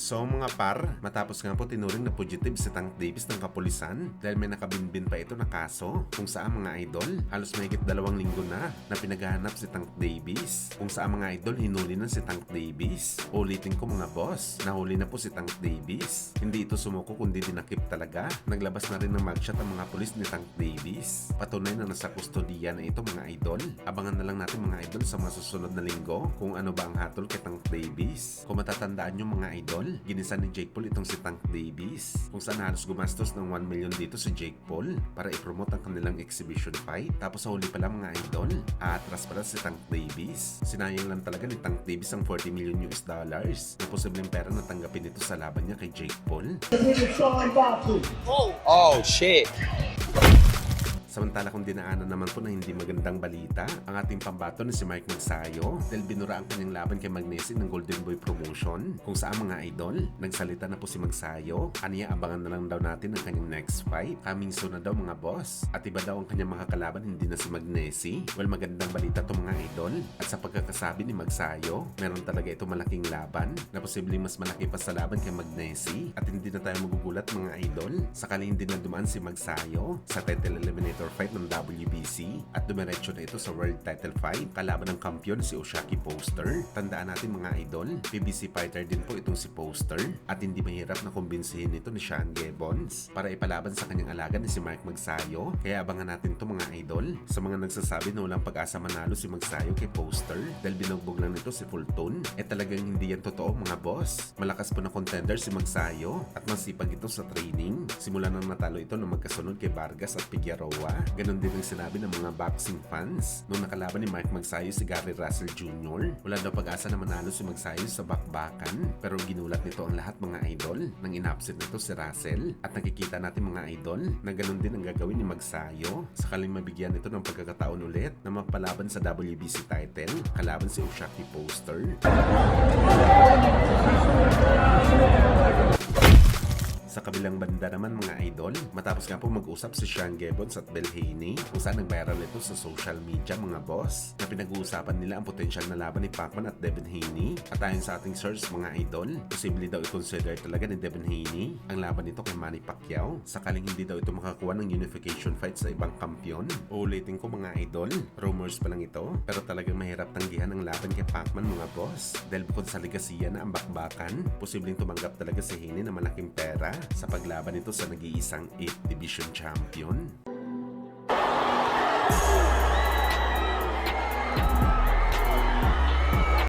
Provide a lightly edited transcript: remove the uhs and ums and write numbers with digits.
So mga par, matapos nga po tinuring na fugitive si Tank Davis ng kapulisan dahil may nakabinbin pa ito na kaso kung saan mga idol, halos mahigit 2 linggo na pinaghahanap si Tank Davis. Kung saan mga idol, hinuli na si Tank Davis. Ulitin ko mga boss, nahuli na po si Tank Davis. Hindi ito sumuko kundi dinakip talaga. Naglabas na rin ng mugshot ang mga pulis ni Tank Davis. Patunay na nasa kustodiya na ito mga idol. Abangan na lang natin mga idol sa masusunod na linggo kung ano ba ang hatol kay Tank Davis. Kung matatandaan nyo mga idol, ginisan ni Jake Paul itong si Tank Davis kung saan halos gumastos ng 1 million dito si Jake Paul para i-promote ang kanilang exhibition fight. Tapos sa huli pala mga idol, atras pala si Tank Davis. Sinayang lang talaga ni Tank Davis ang 40 million US dollars na posibleng pera na tanggapin ito sa laban niya kay Jake Paul. Oh shit! Samantala kung dinaanan naman po na hindi magandang balita, ang ating pambato na si Mike Magsayo dahil binura ang kanyang laban kay Magnesi ng Golden Boy Promotion. Kung saan mga idol, nagsalita na po si Magsayo. Aniya abangan na lang daw natin ang kanyang next fight. Coming soon na daw mga boss. At iba daw ang kanyang makakalaban, hindi na si Magnesi. Well, magandang balita to mga idol. At sa pagkakasabi ni Magsayo, meron talaga ito malaking laban na posibleng mas malaki pa sa laban kay Magnesi. At hindi na tayo magugulat mga idol sakaling hindi na dumaan si Magsayo sa title eliminator fight ng WBC at dumiretso na ito sa world title fight kalaban ng kampiyon si Oshaki Poster. Tandaan natin mga idol, PBC fighter din po itong si Poster at hindi mahirap na kumbinsihin ito ni Sean Gibbons para ipalaban sa kanyang alaga ni si Mike Magsayo. Kaya abangan natin ito mga idol. Sa mga nagsasabi na walang pag-asa manalo si Magsayo kay Poster dahil binugbog lang nito si Fulton, talagang hindi yan totoo mga boss. Malakas po na contender si Magsayo at masipag ito sa training. Simula nang natalo ito na magkasunod kay Vargas at Figueroa. Ganon din ang sinabi ng mga boxing fans nung nakalaban ni Mike Magsayo si Gary Russell Jr. Wala daw pag-asa na manalo si Magsayo sa bakbakan pero ginulat nito ang lahat mga idol nang inabsent nito si Russell at nakikita natin mga idol na ganon din ang gagawin ni Magsayo sakaling mabigyan nito ng pagkakataon ulit na mapalaban sa WBC title kalaban si Oshaki Poster. Sa kabilang banda naman mga idol, matapos nga po mag-usap si Sean Gibbons at Bel Haney kung saan nag-viral ito sa social media mga boss na pinag-uusapan nila ang potensyal na laban ni Pacman at Devin Haney. At ayon sa ating source mga idol, posible daw i-consider talaga ni Devin Haney ang laban nito kay Manny Pacquiao sakaling hindi daw ito makakuha ng unification fight sa ibang kampiyon. Ulitin ko mga idol, rumors pa lang ito pero talagang mahirap tanggihan ang laban kay Pacman mga boss dahil bukod sa ligasiya na ang bakbakan, posibleng tumanggap talaga si Haney na malaking pera sa paglaban nito sa nag-iisang 8th Division Champion.